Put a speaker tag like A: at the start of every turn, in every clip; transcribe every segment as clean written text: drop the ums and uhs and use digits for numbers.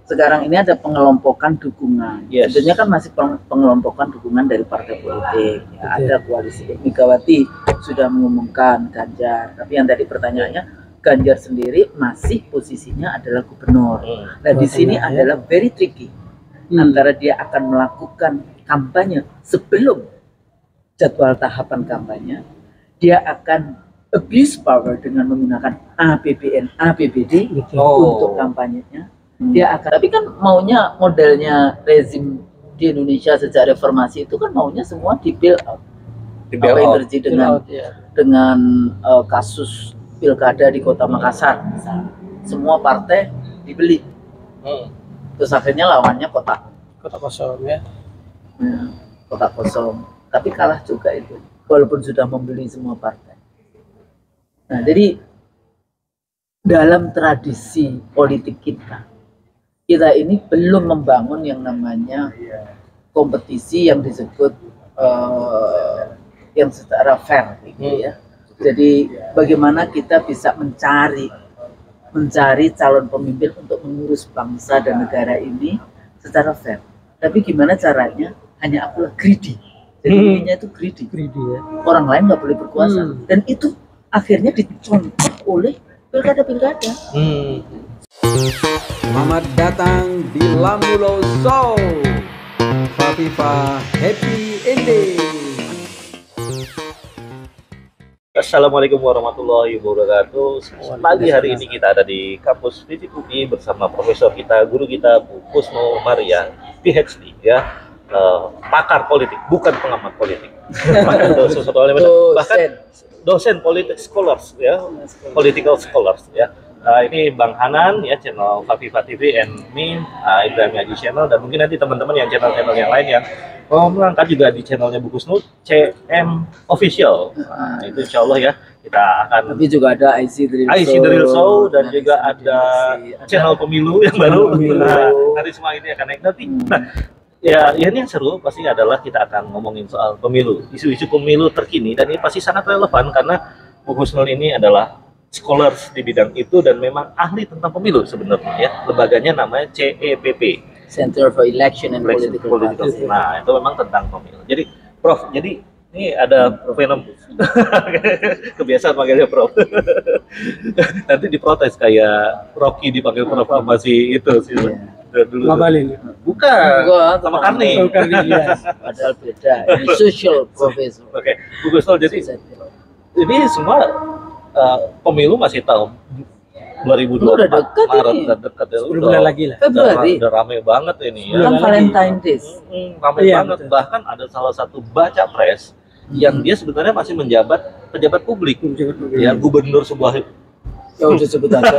A: sekarang ini ada pengelompokan dukungan.
B: Yes.
A: Tentunya kan masih pengelompokan dukungan dari partai politik. Ya, ada koalisi. Megawati sudah mengumumkan Ganjar, tapi yang tadi pertanyaannya Ganjar sendiri masih posisinya adalah gubernur. Nah di sini adalah very tricky antara dia akan melakukan kampanye sebelum jadwal tahapan kampanye, dia akan abuse power dengan menggunakan APBN, APBD untuk kampanyenya. Dia akan, tapi kan maunya modelnya rezim di Indonesia sejak reformasi itu kan maunya semua di bail out. Apa yang terjadi dengan kasus pilkada di Kota Makassar, misalnya. Semua partai dibeli. Terus akhirnya lawannya kota
C: kosong ya.
A: Kota kosong. Tapi kalah juga itu, walaupun sudah membeli semua partai. Nah, jadi dalam tradisi politik kita ini belum membangun yang namanya kompetisi yang disebut yang secara fair, gitu ya. Jadi bagaimana kita bisa mencari calon pemimpin untuk mengurus bangsa dan negara ini secara fair. Tapi gimana caranya? Hanya akulah greedy. Jadi intinya itu greedy ya. Orang lain nggak boleh berkuasa. Dan itu akhirnya dicontoh oleh pilkada-pilkada.
D: Selamat datang di Lamulo Show. Fafifa Happy Ending.
B: Assalamualaikum warahmatullahi wabarakatuh. Pagi hari ini kita ada di kampus FISIP UI bersama profesor kita, guru kita Bu Kusno Maria, PhD ya, pakar politik, bukan pengamat politik. Bahkan dosen politik scholars ya, political scholars ya. Ini Bang Hanan ya, channel Fafifa TV and me, Ibrahim Haji channel, dan mungkin nanti teman-teman yang channel-channel yang lain yang mengangkat juga di channelnya Bu Kusno, CM Official. Nah, itu insya Allah ya, kita akan.
A: Tapi juga ada IC
B: Drill Show dan juga ada channel pemilu yang baru. Nah, nanti semua ini akan naik nanti. Nah, ya ini yang seru pasti adalah kita akan ngomongin soal pemilu, isu-isu pemilu terkini, dan ini pasti sangat relevan karena Bu Kusno ini adalah scholars di bidang itu dan memang ahli tentang pemilu sebenarnya ya. Lembaganya namanya CEPP,
A: Center for Election and Political Parties.
B: Nah, itu memang tentang pemilu. Jadi, Prof, jadi ini ada fenomena kebiasaan panggilnya Prof. Nanti diprotes kayak Rocky dipanggil Prof masih itu sih. Dulu.
C: Ngabalin.
B: Bukan, sama Karni.
A: Padahal beda. Ini social professor.
B: Oke, Bu Kusno, jadi ini semua pemilu masih tahun 2024 Maret dan dekat ya,
C: bulan lagi lah.
A: Februari.
B: Udah rame banget ini ya.
A: Kan Valentine Days.
B: Rame banget. Betul. Bahkan ada salah satu baca pres yang dia sebenarnya masih menjabat pejabat publik. Ya, gubernur sebuah
A: Ya udah sebut aja.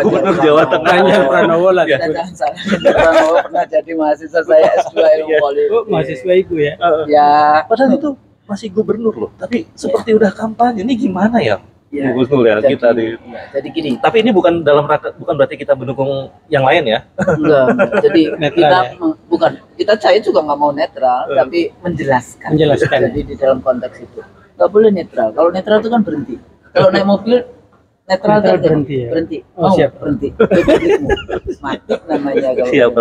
B: Gubernur Jawa Tengah.
C: Pranowo lah.
A: Jangan salah. Pranowo pernah jadi mahasiswa saya S2 ilmu politik.
C: Mahasiswa itu ya.
A: Ya.
B: Padahal itu masih gubernur loh. Tapi seperti udah kampanye, ini gimana ya?
A: Ya,
B: Kusno ya, kita di.
A: Jadi gini.
B: Tapi ini bukan dalam rangka, bukan berarti kita mendukung yang lain ya.
A: Enggak. Jadi
C: netral,
A: bukan. Saya juga nggak mau netral, tapi menjelaskan. Jadi di dalam konteks itu nggak boleh netral. Kalau netral itu kan berhenti. Kalau naik mobil netral kan
C: berhenti. Ya?
A: Berhenti.
C: Oh, siap.
A: Berhenti. Mati namanya kalau.
B: Siap.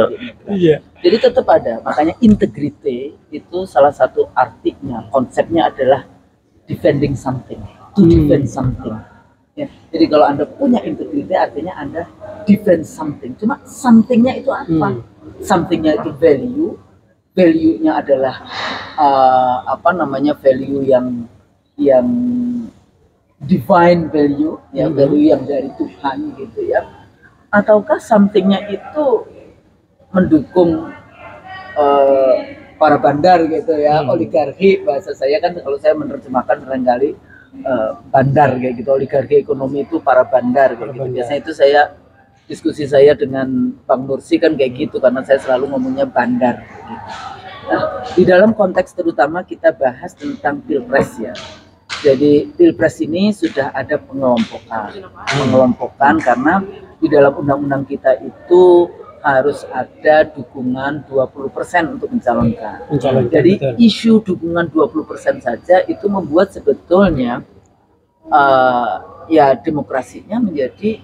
A: Iya. Jadi tetap ada. Makanya integrity itu salah satu artinya, konsepnya adalah defending something. To defend something. Ya. Jadi kalau Anda punya integrity artinya Anda defend something. Cuma somethingnya itu apa? Somethingnya itu value. Value-nya adalah value yang divine value, ya value yang dari Tuhan gitu ya. Ataukah somethingnya itu mendukung para bandar gitu ya, oligarki bahasa saya kan kalau saya menerjemahkan barangkali bandar kayak gitu, oligarki ekonomi itu para bandar kayak gitu. Biasanya itu diskusi saya dengan Bang Nursi kan kayak gitu karena saya selalu ngomongnya bandar gitu. Nah, di dalam konteks terutama kita bahas tentang pilpres ya. Jadi pilpres ini sudah ada pengelompokan karena di dalam undang-undang kita itu harus ada dukungan 20% untuk mencalonkan. Jadi betul. Isu dukungan 20% saja itu membuat sebetulnya ya demokrasinya menjadi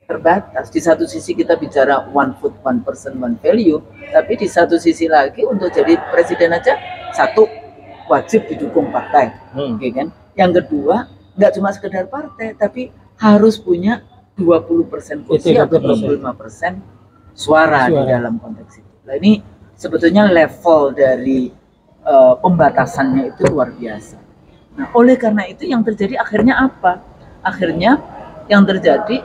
A: terbatas. Di satu sisi kita bicara one food, one person, one value, tapi di satu sisi lagi untuk jadi presiden aja satu wajib didukung partai, oke kan? Yang kedua nggak cuma sekedar partai, tapi harus punya 20% kursi atau 25% suara di dalam konteks itu. Nah ini sebetulnya level dari pembatasannya itu luar biasa. Nah oleh karena itu yang terjadi akhirnya apa? Akhirnya yang terjadi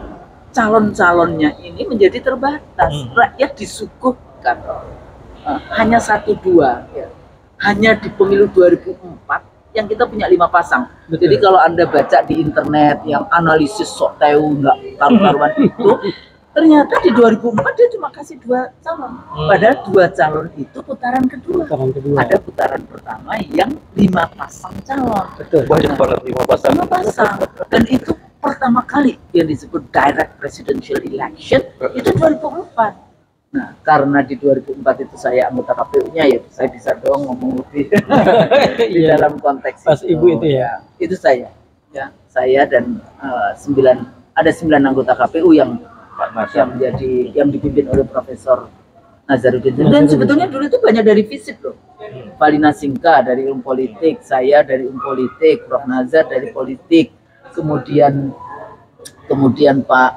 A: calon-calonnya ini menjadi terbatas. Rakyat disuguhkan hanya 1-2 ya. Hanya di pemilu 2004 yang kita punya 5 pasang. Betul. Jadi kalau Anda baca di internet yang analisis sok tahu nggak karuan itu, ternyata di 2004 dia cuma kasih 2 calon. Padahal 2 calon itu putaran kedua. Ada putaran pertama yang 5 pasang calon.
B: Betul. Banyak banget 5 pasang.
A: 5 pasang. Dan itu pertama kali yang disebut direct presidential election itu 2004. Nah, karena di 2004 itu saya anggota KPU-nya, ya saya bisa dong ngomong lebih di dalam konteks
C: pas itu. Ibu itu ya.
A: Itu saya. Ya, saya dan 9 anggota KPU yang dipimpin oleh Profesor Nazarudin. Dan sebetulnya dulu itu banyak dari FISIP loh. Valina Singka dari Ilmu Politik, saya dari Ilmu Politik, Prof Nazar dari Politik, kemudian Pak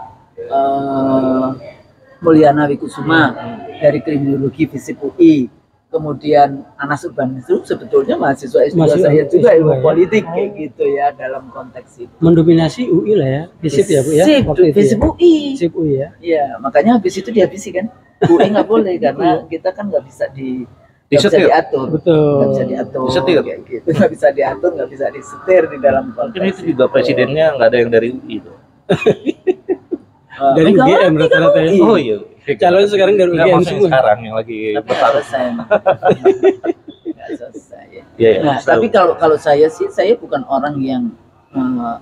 A: Mulyana Wikusuma dari Kriminologi FISIP UI, kemudian Anas Urbaningrum sebetulnya mahasiswa S2 saya juga Ilmu Politik kayak gitu ya dalam konteks itu.
C: Mendominasi UI lah ya, FISIP ya Bu ya.
A: FISIP UI.
C: FISIP UI ya.
A: Iya, makanya habis itu dihabisi kan. UI nggak boleh karena kita kan nggak bisa bisa diatur.
C: Betul.
A: Nggak bisa diatur.
B: Disetir.
A: Kayak gitu. Nggak bisa diatur, nggak bisa disetir di dalam konteks.
B: Mungkin itu juga presidennya nggak ada yang dari UI itu.
C: Dari UGM rata-rata ya.
B: Oh iya.
C: Calon sekarang dari UGM
B: semua. Sekarang yang lagi bertarung.
A: Nggak selesai.
B: Ya,
A: nah, tapi kalau saya sih, saya bukan orang yang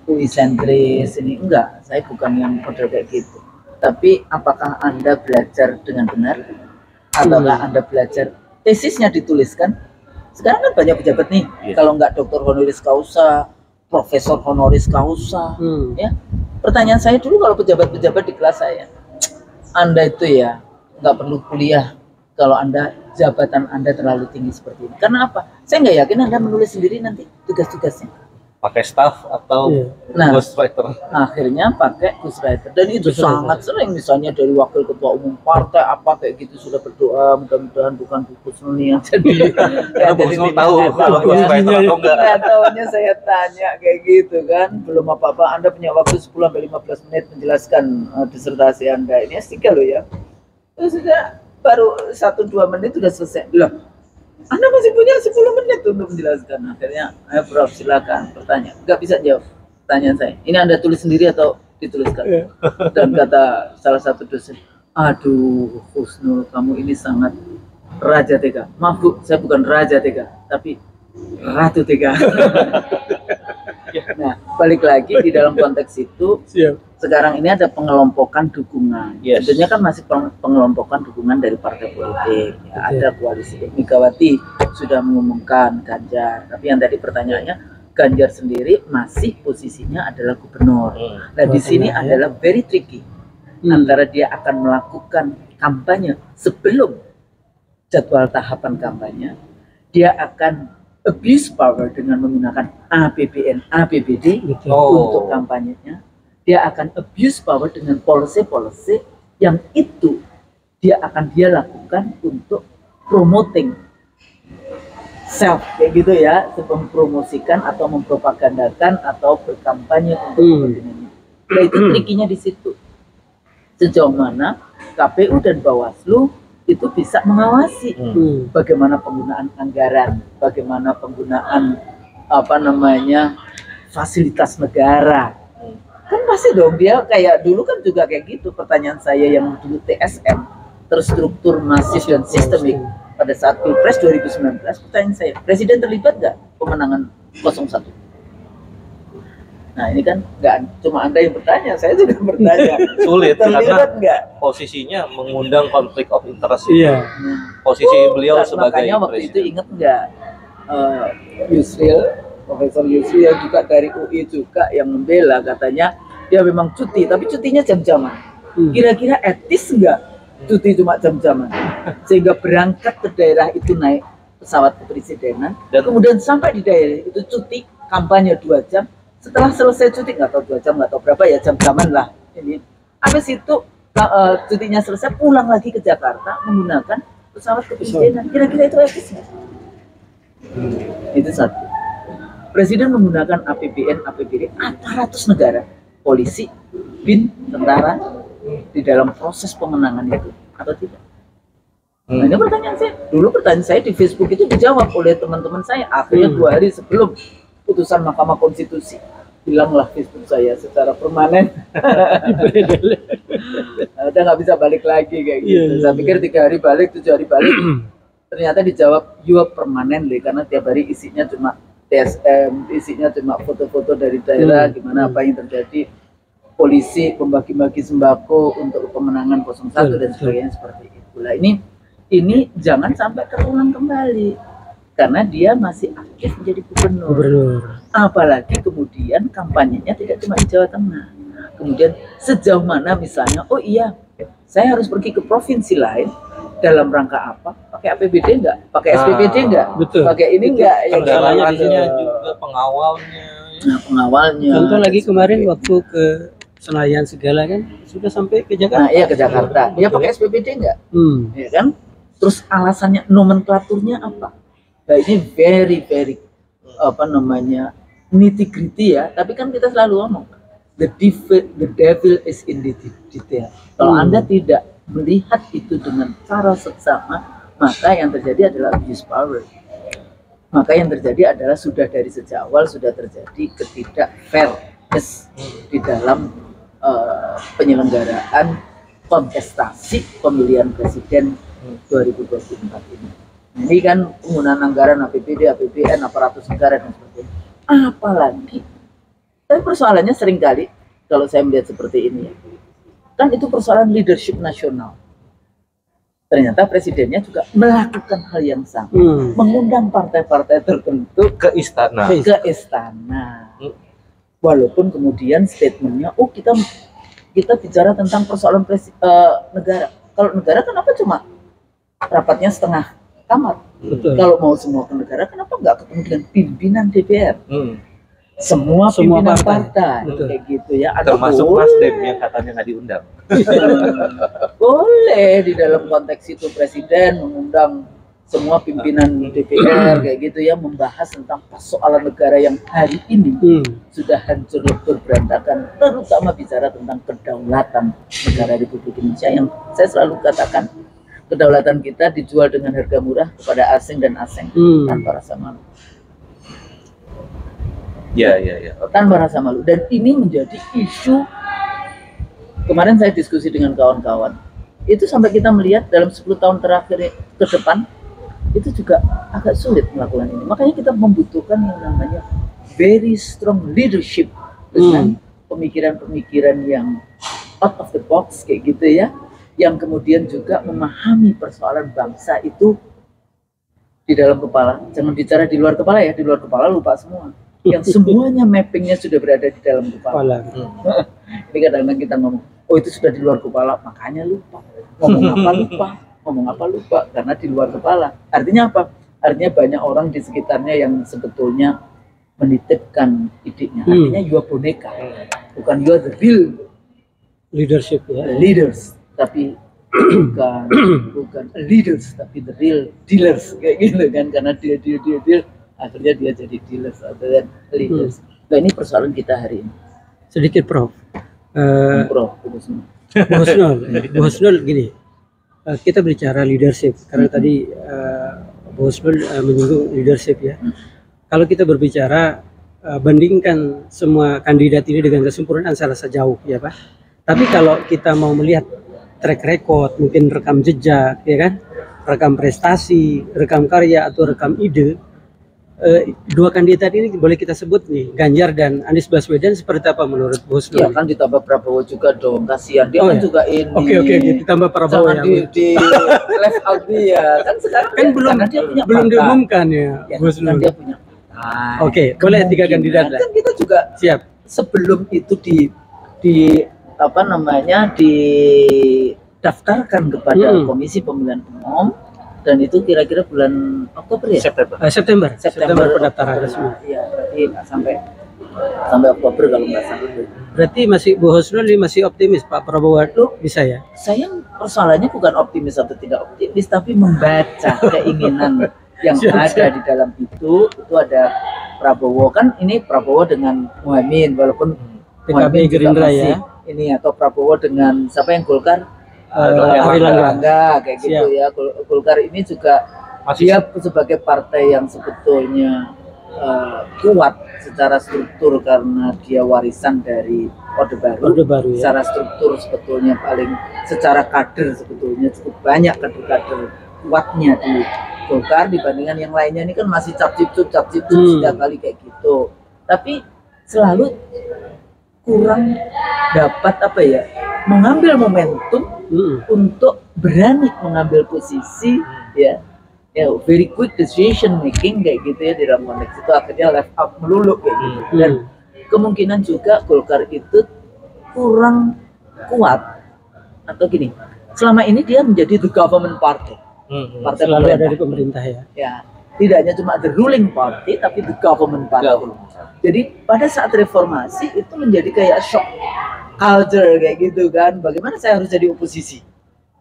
A: UI sentris ini, enggak. Saya bukan yang model kayak gitu. Tapi apakah Anda belajar dengan benar? Ataukah Anda belajar tesisnya dituliskan? Sekarang kan banyak pejabat nih, kalau nggak doktor honoris causa, profesor honoris causa, ya. Pertanyaan saya dulu kalau pejabat-pejabat di kelas saya, Anda itu ya nggak perlu kuliah kalau Anda jabatan Anda terlalu tinggi seperti ini. Karena apa? Saya nggak yakin Anda menulis sendiri nanti tugas-tugasnya.
B: Pakai staff atau ghostwriter.
A: Akhirnya pakai ghostwriter, dan itu sangat sering, misalnya dari wakil ketua umum partai apa kayak gitu sudah berdoa mudah-mudahan bukan buku Suni yang jadi.
B: Jadi tahu kalau ghostwriter atau enggak.
A: Tahunya saya tanya kayak gitu kan, belum apa-apa Anda punya waktu 10-15 menit menjelaskan disertasi Anda ini S3 loh ya. Terus sudah baru 1-2 menit sudah selesai. Loh, Anda masih punya 10 menit untuk menjelaskan. Akhirnya, ayo Prof, silakan bertanya. Nggak bisa jawab pertanyaan saya. Ini Anda tulis sendiri atau dituliskan? Dan kata salah satu dosen, aduh Husnul, kamu ini sangat Raja Tega. Maaf Bu, saya bukan Raja Tega, tapi Ratu Tega. Nah, balik lagi di dalam konteks itu, sekarang ini ada pengelompokan dukungan. Sebenarnya kan masih pengelompokan dukungan dari partai politik. Ya, ada koalisi. Megawati sudah mengumumkan Ganjar, tapi yang tadi pertanyaannya, Ganjar sendiri masih posisinya adalah gubernur. Nah, di sini adalah very tricky antara dia akan melakukan kampanye sebelum jadwal tahapan kampanye, dia akan abuse power dengan menggunakan APBN, APBD untuk kampanyenya. Dia akan abuse power dengan policy-policy yang itu dia lakukan untuk promoting self, kayak gitu ya, mempromosikan atau mempropagandakan atau berkampanye untuk kepentingannya. Nah, itu trikinya di situ. Sejauh mana KPU dan Bawaslu itu bisa mengawasi bagaimana penggunaan anggaran, bagaimana penggunaan fasilitas negara. Kan pasti dong, dia kayak dulu kan juga kayak gitu. Pertanyaan saya yang dulu TSM, terstruktur, masif dan sistemik, pada saat Pilpres 2019, pertanyaan saya, Presiden terlibat nggak pemenangan 01? Nah ini kan nggak cuma Anda yang bertanya, saya juga bertanya.
B: Sulit
A: terlibat nggak?
B: Posisinya mengundang konflik of interest.
C: Iya.
B: Posisi beliau sebagai
A: makanya waktu
B: presiden.
A: itu ingat nggak Yusril, Profesor Yusril yang juga dari UI juga yang membela, katanya dia memang cuti, tapi cutinya jam-jaman. Kira-kira etis nggak cuti cuma jam-jaman? Sehingga berangkat ke daerah itu naik pesawat kepresidenan, dan kemudian sampai di daerah itu cuti kampanye 2 jam. Setelah selesai cuti, nggak tahu 2 jam, nggak tahu berapa ya jam-jaman lah ini. Habis itu cutinya selesai, pulang lagi ke Jakarta menggunakan pesawat kepresidenan. Kira-kira itu etis nggak? Itu satu. Presiden menggunakan APBN, APBD aparatus negara, polisi, BIN, tentara di dalam proses pemenangan itu atau tidak? Nah, ini pertanyaan saya. Dulu pertanyaan saya di Facebook itu dijawab oleh teman-teman saya. Akhirnya 2 hari sebelum putusan Mahkamah Konstitusi, hilanglah Facebook saya secara permanen. Udah nggak bisa balik lagi kayak gitu. Saya pikir 3 hari balik, 7 hari balik. Ternyata dijawab you permanently, karena tiap hari isinya cuma TSM, isinya cuma foto-foto dari daerah, gimana apa yang terjadi, polisi membagi-bagi sembako untuk pemenangan 01 dan sebagainya seperti itu. Nah, ini jangan sampai terulang kembali karena dia masih aktif menjadi gubernur. Apalagi kemudian kampanyenya tidak cuma di Jawa Tengah. Kemudian sejauh mana misalnya, oh iya, saya harus pergi ke provinsi lain dalam rangka apa? Pakai APBD enggak? Pakai SPBD enggak? Pakai ini enggak? Ya
B: kendalanya juga pengawalnya.
A: Nah, pengawalnya.
C: Contoh lagi kemarin waktu ke Senayan segala kan sudah sampai ke Jakarta.
A: Nah, iya ke Jakarta. Dia pakai SPBD enggak? Ya kan? Terus alasannya, nomenklaturnya apa? Nah, ini very nitty-gritty ya. Tapi kan kita selalu ngomong the devil is in the detail. Kalau Anda tidak melihat itu dengan cara seksama, maka yang terjadi adalah abuse power. Maka yang terjadi adalah sudah dari sejak awal sudah terjadi ketidakfairness di dalam penyelenggaraan kontestasi pemilihan presiden 2024 ini. Ini kan penggunaan anggaran APBD, APBN, aparatus negara dan sebagainya. Apalagi, tapi persoalannya seringkali kalau saya melihat seperti ini ya, kan itu persoalan leadership nasional. Ternyata presidennya juga melakukan hal yang sama, mengundang partai-partai tertentu
B: ke istana.
A: Walaupun kemudian statementnya, oh kita bicara tentang persoalan negara. Kalau negara kenapa cuma rapatnya setengah kamar? Kalau mau semua ke negara, kenapa nggak ketemu dengan pimpinan DPR? Semua pimpinan partai kayak gitu ya.
B: Termasuk Nasdem yang katanya nggak diundang.
A: Boleh di dalam konteks itu presiden mengundang semua pimpinan DPR kayak gitu ya, membahas tentang persoalan negara yang hari ini sudah hancur lebur berantakan, terutama bicara tentang kedaulatan negara Republik Indonesia yang saya selalu katakan kedaulatan kita dijual dengan harga murah kepada asing dan asing tanpa rasa malu.
B: Ya.
A: Tanpa rasa malu. Dan ini menjadi isu. Kemarin saya diskusi dengan kawan-kawan. Itu sampai kita melihat dalam 10 tahun terakhir ke depan itu juga agak sulit melakukan ini. Makanya kita membutuhkan yang namanya very strong leadership dengan pemikiran-pemikiran yang out of the box kayak gitu ya, yang kemudian juga memahami persoalan bangsa itu di dalam kepala. Jangan bicara di luar kepala ya, di luar kepala lupa semua. Yang semuanya mappingnya sudah berada di dalam kepala. Ini kadang-kadang kita ngomong, oh itu sudah di luar kepala, makanya lupa. Ngomong apa lupa, karena di luar kepala. Artinya apa? Artinya banyak orang di sekitarnya yang sebetulnya menitipkan idenya. Artinya you are boneka, bukan you are the real
C: leadership ya.
A: Leaders, tapi bukan leaders, tapi the real dealers kayak gitu kan, karena dia akhirnya dia jadi dealers atau leaders. Nah, ini persoalan kita hari ini.
C: Sedikit Prof.
A: Prof.
C: Bu Husnul gini, kita bicara leadership karena tadi Bu Husnul menyinggung leadership ya. Kalau kita berbicara bandingkan semua kandidat ini dengan kesempurnaan saya rasa jauh ya Pak. Tapi kalau kita mau melihat track record, mungkin rekam jejak ya kan, rekam prestasi, rekam karya atau rekam ide, dua kandidat ini boleh kita sebut nih, Ganjar dan Anies Baswedan, seperti apa menurut Bos?
A: Ya kan ditambah Prabowo juga dong, kasihan dia kan juga ini.
C: Oke, ditambah Prabowo
A: ya. Di left out dia. Kan sekarang
C: kan belum diumumkan ya, Bos.
A: Kan dia punya.
C: Oke, boleh 3 kandidat lah.
A: Kan kita juga
C: siap.
A: Sebelum itu apa namanya didaftarkan kepada Komisi Pemilihan Umum, dan itu kira-kira bulan Oktober ya?
C: September pendaftaran
A: Oktober.
C: resmi.
A: Iya, berarti sampai Oktober kalau nggak salah.
C: Berarti Bu Husnul ini masih optimis Pak Prabowo itu bisa ya?
A: Saya persoalannya bukan optimis atau tidak optimis, tapi membaca keinginan yang ada di dalam itu ada Prabowo, kan ini Prabowo dengan Muhaimin, walaupun
C: PKB Gerindra ya.
A: Ini atau Prabowo dengan siapa yang Golkar?
C: Erlangga
A: kayak gitu ya. Golkar ini juga dia sebagai partai yang sebetulnya kuat secara struktur karena dia warisan dari Orde Baru ya. Secara struktur sebetulnya secara kader sebetulnya cukup banyak kader-kader kuatnya di Golkar dibandingkan yang lainnya. Ini kan masih cap-cip-cup setiap kali kayak gitu, tapi selalu kurang dapat mengambil momentum untuk berani mengambil posisi ya very quick decision making kayak gitu ya, di dalam konteks itu akhirnya left out melulu kayak gitu. Dan kemungkinan juga Golkar itu kurang kuat, atau gini, selama ini dia menjadi the government party, partai
C: selalu ada di pemerintah ya.
A: Tidak hanya cuma the ruling party, tapi the government party. Jadi pada saat reformasi itu menjadi kayak shock culture kayak gitu kan. Bagaimana saya harus jadi oposisi?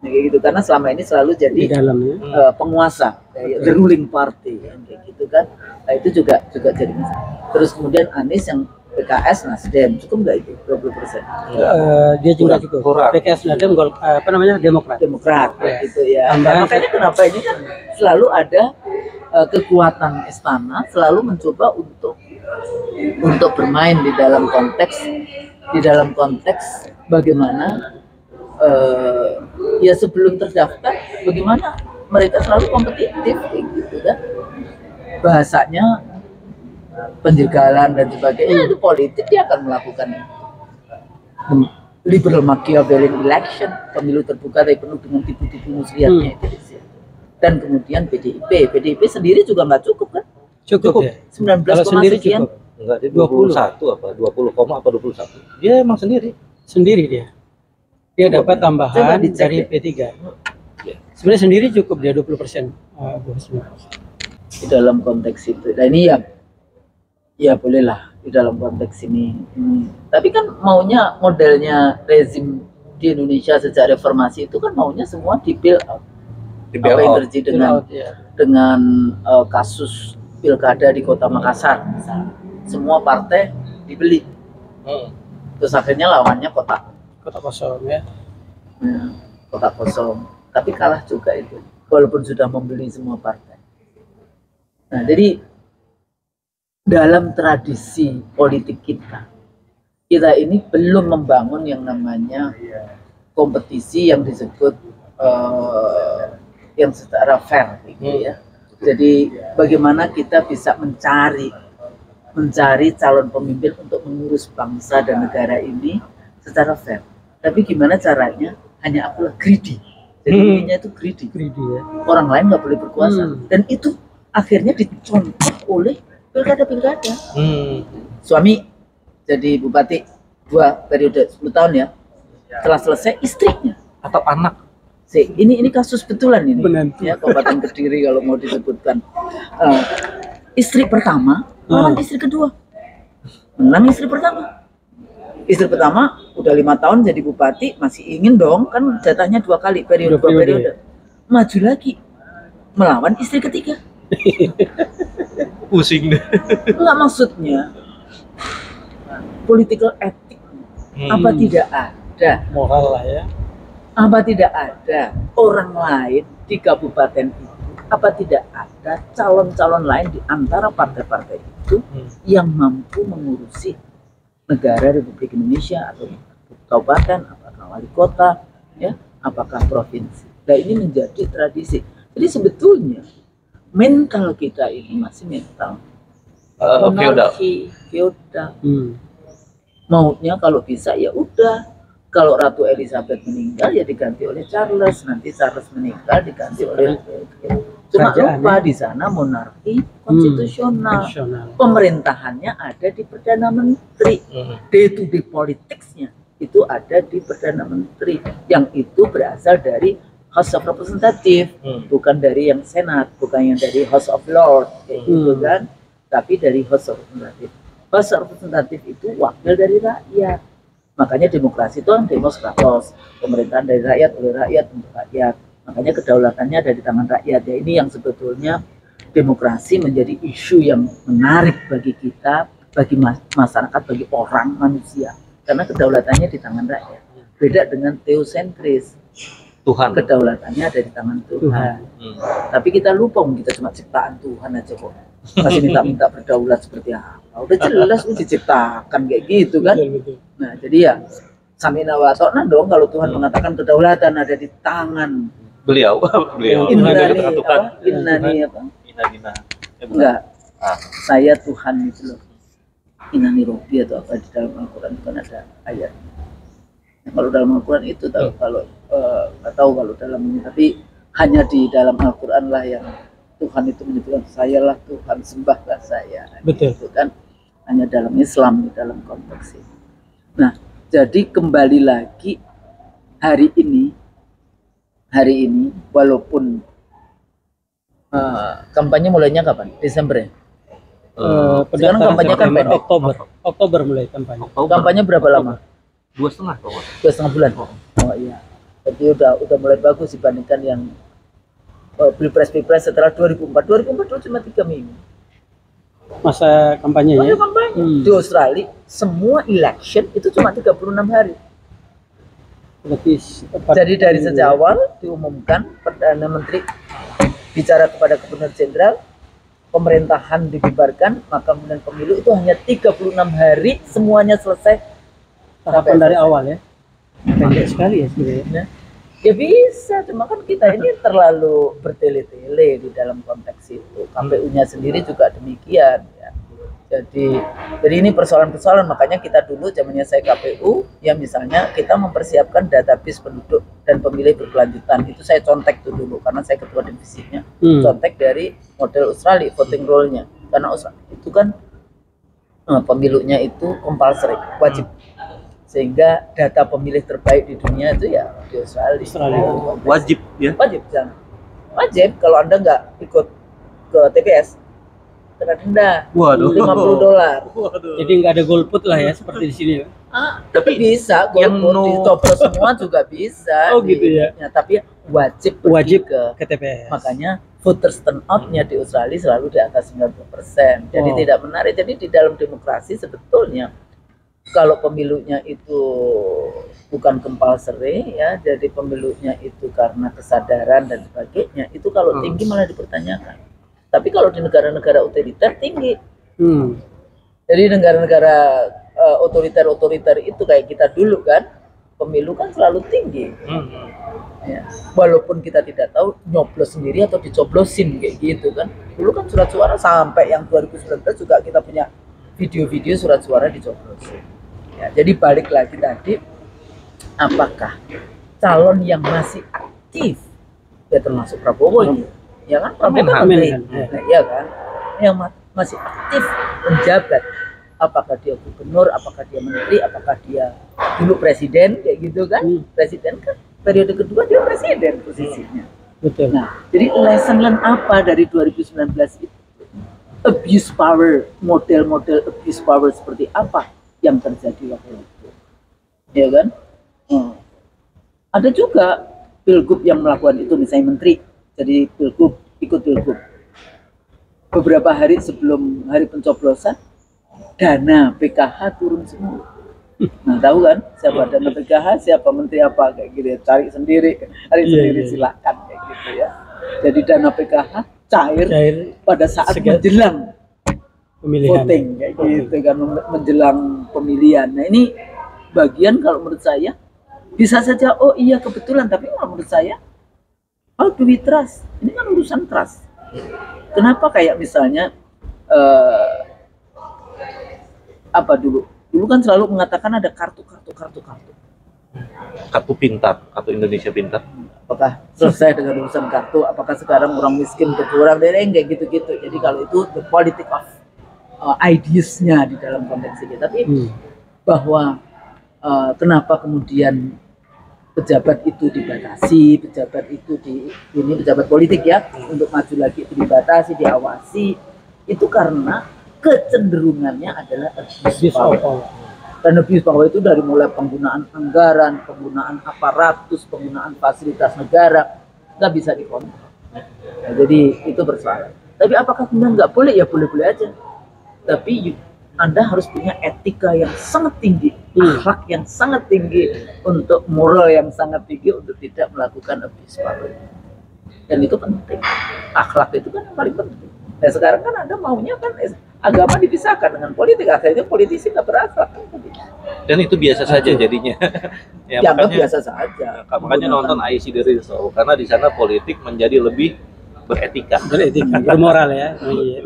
A: Kayak gitu, karena selama ini selalu jadi
C: di dalamnya
A: penguasa, the ruling party kayak gitu kan. Nah, itu juga jadi masalah. Terus kemudian Anies yang PKS, Nasdem, cukup nggak itu 20%?
C: Dia juga cukup. PKS, Nasdem, Demokrat
A: ya. Gitu ya. Nah, makanya kenapa ini kan selalu ada kekuatan istana selalu mencoba untuk bermain di dalam konteks bagaimana ya sebelum terdaftar bagaimana mereka selalu kompetitif gitu kan, bahasanya penjagalan dan sebagainya. Itu politik, dia akan melakukan liberal Machiavellian election, pemilu terbuka tapi penuh dengan tipu-tipu muslihatnya itu di situ. Dan kemudian PDIP sendiri juga nggak cukup kan?
C: Cukup ya.
A: 19,
C: kalau sendiri
A: sekian.
C: cukup.
B: Enggak, dia 20 sendiri. Dia dapat tambahan dari P3. Sebenarnya sendiri cukup dia 20%.
A: Di dalam konteks itu. Nah ini ya bolehlah di dalam konteks ini. Tapi kan maunya modelnya rezim di Indonesia sejak reformasi itu kan maunya semua di bail out. Apa yang terjadi dengan kasus pilkada di Kota Makassar misalnya. Semua partai dibeli. Terus akhirnya lawannya kota
C: kosong ya.
A: Kota kosong. Tapi kalah juga itu, walaupun sudah membeli semua partai. Nah, jadi dalam tradisi politik kita ini belum membangun yang namanya kompetisi yang disebut yang secara fair gitu ya. Jadi bagaimana kita bisa mencari calon pemimpin untuk mengurus bangsa dan negara ini secara fair. Tapi gimana caranya? Hanya akulah greedy. Jadi intinya itu greedy ya. Orang lain nggak boleh berkuasa. Dan itu akhirnya dicontoh oleh pilkada. Suami jadi bupati 2 periode 10 tahun ya. Setelah selesai istrinya
B: atau anak.
A: Ini kasus betulan ini.
C: Menantu.
A: Ya, Kabupaten Kediri kalau mau disebutkan. Istri pertama lawan istri kedua. Menang istri pertama. Istri pertama udah 5 tahun jadi bupati, masih ingin dong kan jatahnya 2 kali periode. Maju lagi melawan istri ketiga.
B: Pusing deh.
A: Enggak, maksudnya political ethic apa tidak ada,
C: moral lah ya.
A: Apa tidak ada orang lain di kabupaten itu, apa tidak ada calon-calon lain di antara partai-partai itu yang mampu mengurusi negara Republik Indonesia atau kabupaten, apakah wali kota, ya, apakah provinsi. Nah, ini menjadi tradisi. Jadi sebetulnya mental kita ini masih mental monarki, feodal. Maunya kalau bisa ya udah. Kalau Ratu Elizabeth meninggal ya diganti oleh Charles, nanti Charles meninggal diganti oleh cuma lupa di sana monarki konstitusional. Pemerintahannya ada di Perdana Menteri. Day to day politicsnya itu ada di Perdana Menteri, yang itu berasal dari House of Representative, bukan dari yang Senat, bukan yang dari House of Lords kayak gitu kan, tapi dari House of Representative. House of Representative itu wakil dari rakyat. Makanya demokrasi itu kan demos kratos, pemerintahan dari rakyat, oleh rakyat, untuk rakyat. Makanya kedaulatannya ada di tangan rakyat. Ya, ini yang sebetulnya demokrasi menjadi isu yang menarik bagi kita, bagi masyarakat, bagi orang manusia, karena kedaulatannya di tangan rakyat. Beda dengan teosentris,
B: Tuhan.
A: kedaulatannya ada di tangan Tuhan. Tapi kita lupa, kita cuma ciptaan Tuhan aja kok. Masih minta berdaulat seperti apa? Udah jelas udah diciptakan kayak gitu kan. Nah, jadi ya samina wa ta'na dong kalau Tuhan mengatakan kedaulatan ada di tangan
B: Beliau.
A: Innani apa? Innani apa? Enggak. Saya Tuhan itu loh. Innani Robbi atau apa di dalam Al-Quran kan ada ayat. Nah, kalau dalam Al-Quran itu tahu, kalau nggak tahu kalau dalam ini, tapi hanya di dalam Al-Quran lah yang Tuhan itu menyebutkan sayalah Tuhan, sembahlah saya.
C: Betul.
A: Itu kan hanya dalam Islam, di dalam konteks ini. Nah, jadi kembali lagi hari ini walaupun kampanye mulainya kapan? Desember ya? Sekarang kampanye kan pendek.
C: Oktober mulai kampanye.
A: Kampanye berapa lama?
B: 2,5
A: bulan. Oh iya. Jadi udah mulai bagus dibandingkan yang pilpres setelah 2004 dulu cuma 3 minggu.
C: Masa kampanye ya?
A: Kampanye. Di Australia semua election itu cuma 36 hari.
C: Berarti
A: Jadi dari sejak awal diumumkan Perdana Menteri bicara kepada Gubernur Jenderal, pemerintahan dibubarkan, maka kemudian pemilu itu hanya 36 hari semuanya selesai.
C: tahapan dari awal ya. Pendek sekali ya sebenarnya.
A: Ya bisa, cuma kan kita ini terlalu bertele-tele di dalam konteks itu. KPU-nya sendiri juga demikian ya. Jadi ini persoalan-persoalan, makanya kita dulu zamannya saya KPU, ya misalnya kita mempersiapkan database penduduk dan pemilih berkelanjutan. Itu saya contek tuh dulu karena saya ketua divisinya. Contek dari model Australia voting roll-nya. Karena Australia itu kan pemilunya itu compulsory, wajib. Sehingga data pemilih terbaik di dunia itu ya di Australia.
B: Wajib ya?
A: Wajib jangan. Wajib kalau Anda nggak ikut ke TPS kena denda.
B: Waduh.
A: $50.
C: Jadi nggak ada golput lah ya seperti di sini ya.
A: Tapi bisa golput dicoblos semua juga bisa.
C: Oh gitu ya.
A: Tapi wajib pergi
C: ke TPS.
A: Makanya voters turnout-nya di Australia selalu di atas 90%. Jadi tidak menarik. Jadi di dalam demokrasi sebetulnya kalau pemilunya itu bukan compulsory ya, jadi pemilunya itu karena kesadaran dan sebagainya, itu kalau tinggi malah dipertanyakan. Tapi kalau di negara-negara otoriter tinggi. Jadi negara-negara otoriter itu kayak kita dulu kan, pemilu kan selalu tinggi. Ya. Walaupun kita tidak tahu nyoblos sendiri atau dicoblosin kayak gitu kan. Dulu kan surat suara sampai yang 2019 juga kita punya video-video surat suara dicoblosin. Ya, jadi balik lagi tadi, apakah calon yang masih aktif, ya termasuk Prabowo ini, ya kan Prabowo kan ya kan, yang masih aktif menjabat, apakah dia gubernur, apakah dia menteri, apakah dia dulu presiden kayak gitu kan, presiden kan periode kedua dia presiden posisinya.
C: Betul.
A: Nah, jadi lesson learned apa dari 2019 itu? Abuse power, model-model abuse power seperti apa yang terjadi waktu itu, ya kan? Ada juga pilgub yang melakukan itu, misalnya menteri, jadi pilgub, ikut pilgub. Beberapa hari sebelum hari pencoblosan, dana PKH turun semua. Nah, tahu kan siapa dana PKH, siapa menteri apa kayak gitu ya, cari sendiri silakan kayak gitu ya. Jadi dana PKH cair pada saat menjelang
C: pemilihan,
A: voting kayak gitu kan, menjelang pemilihan. Nah, ini bagian kalau menurut saya bisa saja oh iya kebetulan, tapi kalau menurut saya how do we trust? Ini kan urusan trust. Kenapa kayak misalnya apa dulu kan selalu mengatakan ada kartu
B: pintar, kartu Indonesia Pintar.
A: Apakah selesai dengan urusan kartu? Apakah sekarang orang miskin berkurang? Kayak gitu-gitu. Jadi kalau itu the politics of ideas-nya di dalam konteks ini. Tapi bahwa kenapa kemudian pejabat itu dibatasi, pejabat itu ini pejabat politik ya, untuk maju lagi itu dibatasi, diawasi, itu karena kecenderungannya adalah abuse power. Dan abuse power itu dari mulai penggunaan anggaran, penggunaan aparatus, penggunaan fasilitas negara, nggak bisa dikontrol. Nah, jadi itu persoalan. Tapi apakah kemudian nggak boleh? Ya boleh-boleh aja. Tapi Anda harus punya etika yang sangat tinggi, akhlak yang sangat tinggi, untuk moral yang sangat tinggi untuk tidak melakukan abuse power. Dan itu penting. Akhlak itu kan yang paling penting. Nah sekarang kan Anda maunya kan agama dipisahkan dengan politik, akhirnya politisi nggak berakhlak kan.
B: Dan itu biasa saja jadinya.
A: Ya makanya biasa saja.
B: Makanya nonton IC The Real Show, karena di sana politik menjadi lebih beretika,
C: bermoral ya.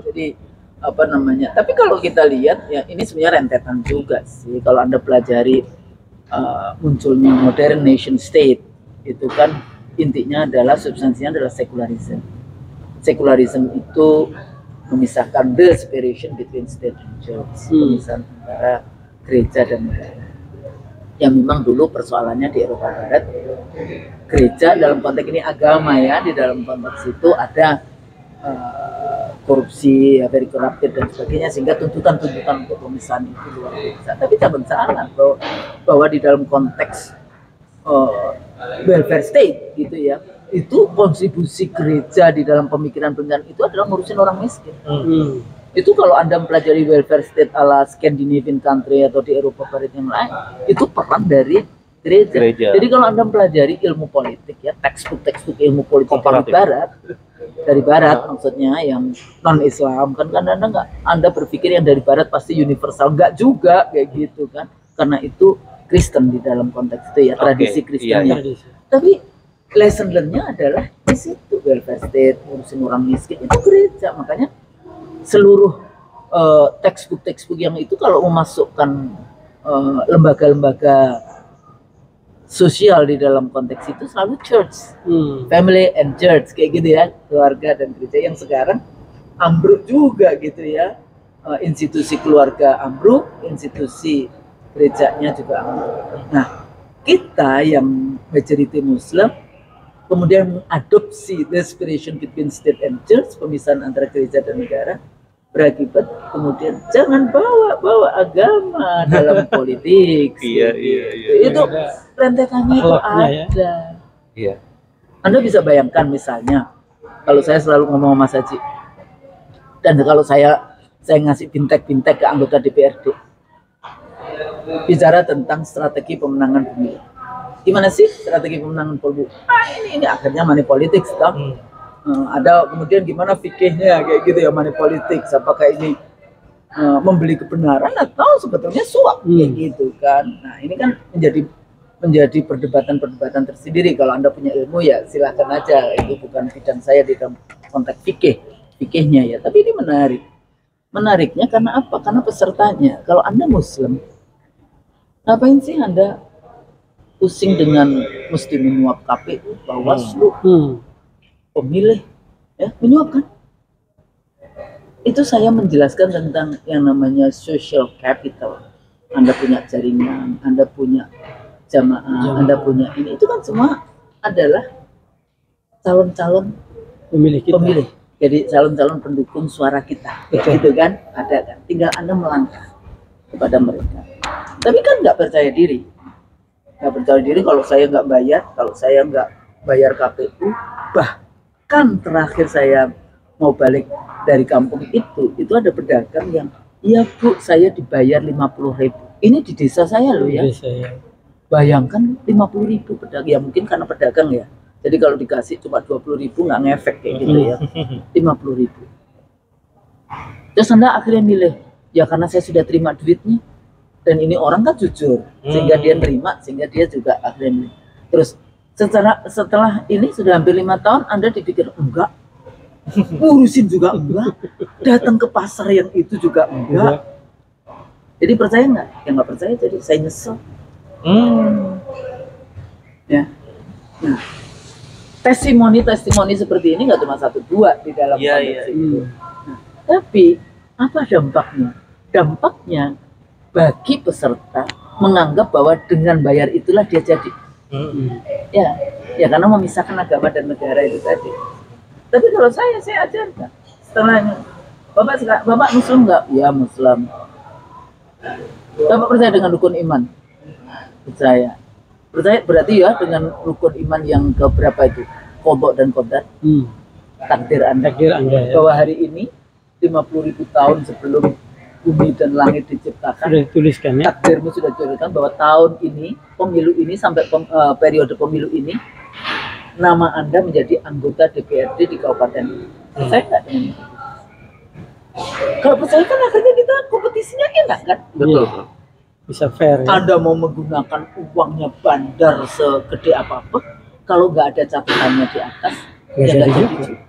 A: Jadi apa namanya? Tapi kalau kita lihat ya ini sebenarnya rentetan juga sih. Kalau Anda pelajari munculnya modern nation state itu kan intinya adalah substansinya adalah secularism. Secularism itu memisahkan the separation between state and church, pemisahan antara gereja dan negara. Yang memang dulu persoalannya di Eropa Barat, gereja dalam konteks ini agama ya, di dalam konteks itu ada korupsi, very corrupted dan sebagainya, sehingga tuntutan-tuntutan untuk pemisahan itu luar biasa. Tapi jangan salah bahwa di dalam konteks welfare state gitu ya, itu kontribusi gereja di dalam pemikiran itu adalah ngurusin orang miskin. Itu kalau Anda mempelajari welfare state ala Scandinavian country atau di Eropa Barat yang lain, itu peran dari gereja. Jadi kalau Anda mempelajari ilmu politik ya, textbook ilmu politik dari barat maksudnya yang non Islam kan Anda berpikir yang dari barat pasti universal, enggak juga kayak gitu kan, karena itu Kristen di dalam konteks itu ya, tradisi Kristennya. Tapi lesson learn-nya adalah di situ, welfare state, ngurusin orang miskin itu gereja. Makanya seluruh textbook yang itu kalau memasukkan lembaga-lembaga sosial di dalam konteks itu selalu church, family and church kayak gitu ya, keluarga dan gereja, yang sekarang ambruk juga gitu ya, institusi keluarga ambruk, institusi gerejanya juga ambruk. Nah kita yang majority Muslim kemudian mengadopsi the separation between state and church, pemisahan antara gereja dan negara, berakibat kemudian jangan bawa agama dalam politik.
B: Iya.
A: Itu rentetannya itu ada.
B: Iya.
A: Anda bisa bayangkan misalnya, kalau saya selalu ngomong sama Mas Haji, dan kalau saya ngasih bintek-bintek ke anggota DPRD, bicara tentang strategi pemenangan pemilu. Gimana sih strategi pemenangan pemilu? Ini akhirnya money politics toh. Ada kemudian gimana fikihnya kayak gitu ya, money politics, apakah ini membeli kebenaran atau sebetulnya suap kayak gitu kan. Nah ini kan menjadi perdebatan tersendiri. Kalau Anda punya ilmu ya silahkan aja, itu bukan bidang saya di dalam konteks fikihnya ya. Tapi ini menariknya karena apa? Karena pesertanya, kalau Anda Muslim, ngapain sih Anda pusing dengan mesti menyuap KPU, Bawaslu, pemilih, ya menyuap kan? Itu saya menjelaskan tentang yang namanya social capital. Anda punya jaringan, Anda punya jamaah, Anda punya ini, itu kan semua adalah calon-calon pemilih. Jadi calon-calon pendukung suara kita, gitu kan? Ada kan? Tinggal Anda melangkah kepada mereka. Tapi kan nggak percaya diri. Kalau saya nggak bayar, kalau saya nggak bayar KPU, bahkan terakhir saya mau balik dari kampung itu ada pedagang yang, iya Bu, saya dibayar 50.000. Ini di desa saya loh ya. Bayangkan 50.000 pedagang, ya mungkin karena pedagang ya. Jadi kalau dikasih cuma 20.000 nggak ngefek kayak gitu ya. 50.000. Terus Anda akhirnya milih, ya karena saya sudah terima duitnya. Dan ini orang kan jujur, sehingga dia terima, sehingga dia juga akhirnya. Terus setelah ini sudah hampir 5 tahun, Anda dipikir enggak, ngurusin juga enggak, datang ke pasar yang itu juga enggak. Jadi percaya nggak? Ya nggak percaya, jadi saya nyesel. Ya. Nah, testimoni seperti ini nggak cuma 1-2 di dalam konteks itu. Nah, tapi apa dampaknya? Dampaknya bagi peserta menganggap bahwa dengan bayar itulah dia jadi. Ya karena memisahkan agama dan negara itu tadi. Tapi kalau saya ajarkan setelahnya, Bapak Muslim nggak? Ya Muslim. Bapak percaya dengan rukun iman? Percaya berarti ya dengan rukun iman yang keberapa itu? Qadha dan qadar. Takdir Anda
C: ya.
A: Bahwa hari ini 50.000 tahun sebelum bumi dan langit diciptakan,
C: sudah dituliskan ya.
A: Takdirmu sudah dituliskan bahwa tahun ini, pemilu ini sampai periode pemilu ini, nama Anda menjadi anggota DPRD di kabupaten ini. Percaya nggak dengan itu? Kalau percaya kan akhirnya kita kompetisinya enak kan?
B: Betul.
C: Bisa fair ya?
A: Anda mau menggunakan uangnya bandar segede apapun, kalau nggak ada catatannya di atas, ya nggak jadi juga.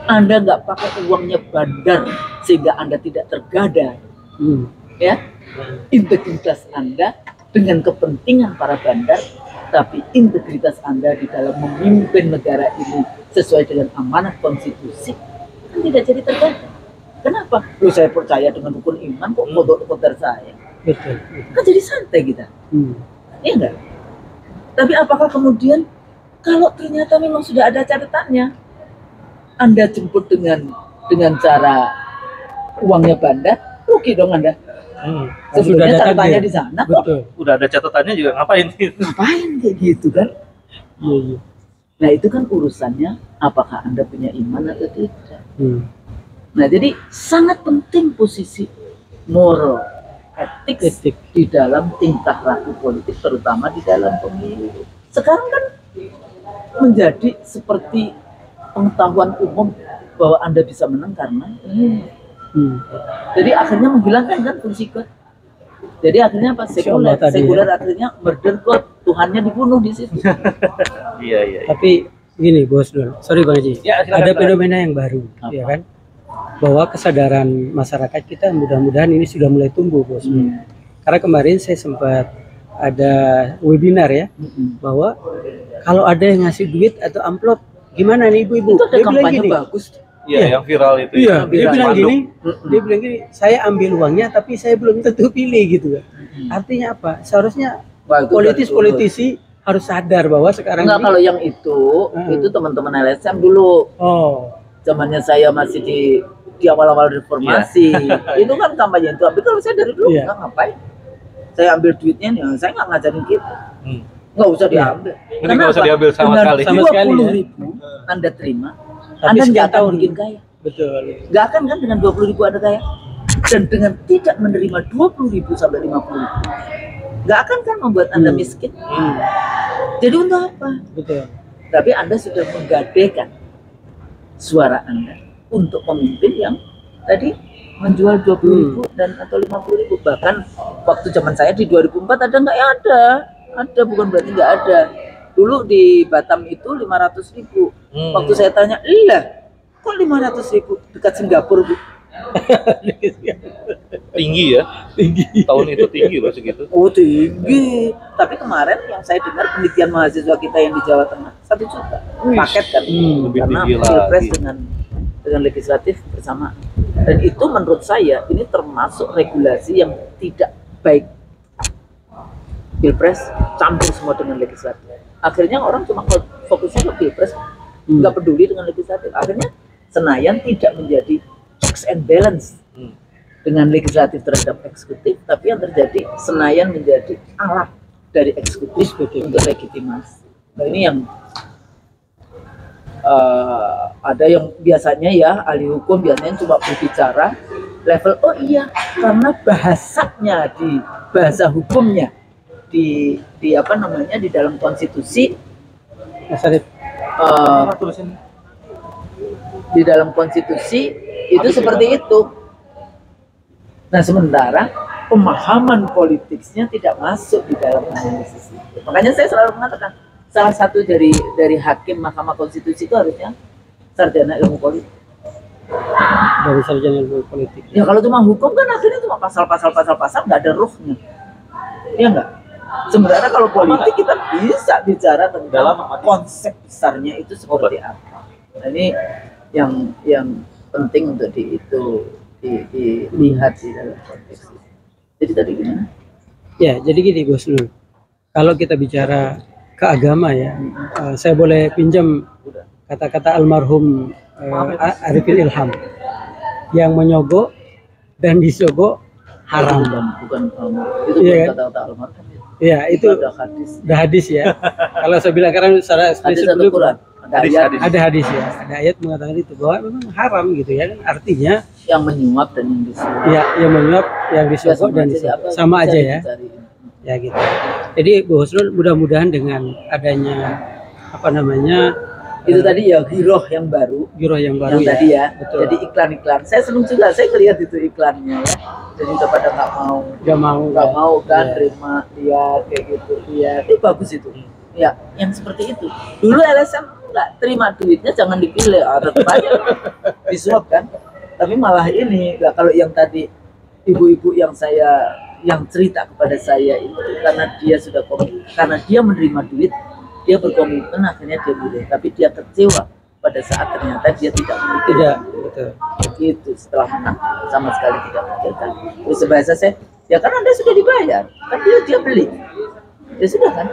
A: Anda nggak pakai uangnya bandar sehingga Anda tidak tergadai, ya integritas Anda dengan kepentingan para bandar, tapi integritas Anda di dalam memimpin negara ini sesuai dengan amanat konstitusi kan tidak jadi tergadai. Kenapa? Loh, saya percaya dengan rukun iman kok kodok saya.
C: Betul.
A: Kan jadi santai kita. Iya enggak? Tapi apakah kemudian kalau ternyata memang sudah ada catatannya, Anda jemput dengan cara uangnya bandar, rugi dong Anda. Sebenarnya catatannya di sana.
C: Betul.
B: Udah ada catatannya juga ngapain?
A: Ngapain kayak gitu kan?
C: Iya.
A: Nah itu kan urusannya apakah Anda punya iman atau tidak. Nah jadi sangat penting posisi moral, etik di dalam tingkah laku politik, terutama di dalam pemilu. Sekarang kan menjadi seperti pengetahuan umum bahwa Anda bisa menang karena jadi akhirnya menghilangkan kan fungsi God. Jadi akhirnya apa? Sekuler akhirnya murder God, Tuhannya dibunuh di situ.
B: Iya.
C: Tapi gini Bos Nur, sorry Bang Haji,
B: Ya,
C: ada fenomena yang baru, ya kan? Bahwa kesadaran masyarakat kita mudah-mudahan ini sudah mulai tumbuh Bos Nur. Karena kemarin saya sempat ada webinar ya, bahwa kalau ada yang ngasih duit atau amplop, gimana nih ibu-ibu?
A: Itu ada kampanye bagus.
B: Iya, yang viral itu.
C: Iya, dia bilang gini, saya ambil uangnya tapi saya belum tentu pilih gitu kan. Artinya apa? Seharusnya politisi harus sadar bahwa sekarang
A: enggak, kalau yang itu teman-teman LSM dulu. Zamannya saya masih di awal-awal reformasi. Itu kan kampanye itu. Tapi kalau saya dari dulu enggak ngapain. Saya ambil duitnya nih, saya nggak ngajarin kita. Nggak usah diambil.
B: Jadi nggak usah diambil sama sekali.
A: 20.000 Anda terima,
C: tapi
A: Anda nggak akan bikin kaya.
C: Betul.
A: Nggak akan kan dengan 20.000 Anda kaya. Dan dengan tidak menerima 20.000 sampai 50.000, nggak akan kan membuat Anda miskin. Jadi untuk apa?
C: Betul.
A: Tapi Anda sudah menggadaikan suara Anda untuk pemimpin yang tadi menjual 20.000 dan atau 50.000. Bahkan waktu zaman saya di 2004 ada nggak? Ya ada, bukan berarti nggak ada. Dulu di Batam itu 500.000. Waktu saya tanya, lah kok 500.000 dekat Singapura Bu?
B: Tinggi ya? Tinggi. Tahun itu tinggi loh segitu.
A: Oh tinggi. Tapi kemarin yang saya dengar penelitian mahasiswa kita yang di Jawa Tengah 1 juta paket kan, karena pilpres dengan legislatif bersama. Dan itu menurut saya ini termasuk regulasi yang tidak baik. Pilpres campur semua dengan legislatif. Akhirnya orang cuma fokusnya ke pilpres, nggak peduli dengan legislatif. Akhirnya Senayan tidak menjadi checks and balance dengan legislatif terhadap eksekutif, tapi yang terjadi Senayan menjadi alat dari eksekutif untuk legitimasi. Nah ini yang ada yang biasanya ya ahli hukum biasanya cuma berbicara level karena bahasanya di bahasa hukumnya di apa namanya di dalam konstitusi di dalam konstitusi itu seperti itu. Nah sementara pemahaman politiknya tidak masuk di dalam analisis itu. Makanya saya selalu mengatakan salah satu dari hakim Mahkamah Konstitusi itu harusnya sarjana ilmu politik.
C: Dari sarjana ilmu politik.
A: Ya kalau cuma hukum kan akhirnya cuma pasal nggak ada ruhnya. Iya nggak? Sebenarnya kalau politik kita bisa bicara tentang konsep besarnya itu seperti apa. Nah, ini yang penting untuk dilihat di dalam konteks itu. Jadi tadi gimana?
C: Ya, jadi gini Bos Nur. Kalau kita bicara ke agama ya, saya boleh pinjam kata-kata almarhum Arifin Ilham yang menyogok dan disogok haram.
A: Bukan itu
C: Iya
A: bukan
C: kan?
A: kata-kata almarhum.
C: Ya, itu
A: ada hadis.
C: udah hadis ya. Kalau saya bilang karena secara
A: Hadis
C: eksplisit
A: atau
C: dulu
A: Quran? Ada
B: Hadis,
A: ayat
B: hadis.
C: ada hadis ya, ada ayat mengatakan itu bahwa memang haram gitu ya kan. Artinya
A: yang menyuap dan yang disuap.
C: ya yang menyuap, yang
A: Ya,
C: disogok dan
A: aja,
C: disogok
A: apa,
C: sama
A: bisa
C: aja ya.
A: dicari.
C: Ya gitu. Jadi Bu Husnul mudah-mudahan dengan adanya apa namanya
A: Itu tadi ya giroh yang baru.
C: giroh yang baru
A: Yang tadi ya.
C: betul.
A: Jadi iklan-iklan. Saya senang juga. Saya lihat itu iklannya ya. Jadi udah pada nggak mau.
C: Gak mau
A: Nggak mau kan
C: ya.
A: terima lihat kayak gitu. Iya, itu bagus itu. Ya, yang seperti itu. Dulu LSM nggak terima duitnya jangan dipilih, tetap aja disuap kan. Tapi malah ini, nggak kalau yang tadi ibu-ibu yang cerita kepada saya itu karena dia sudah karena dia menerima duit, dia berkomitmen akhirnya dia pilih. Tapi dia kecewa pada saat ternyata dia tidak memikirkan.
C: Tidak, betul.
A: Begitu setelah menang sama sekali tidak memikirkan. Terus bahasa saya, ya kan Anda sudah dibayar, kan dia beli, ya sudah kan.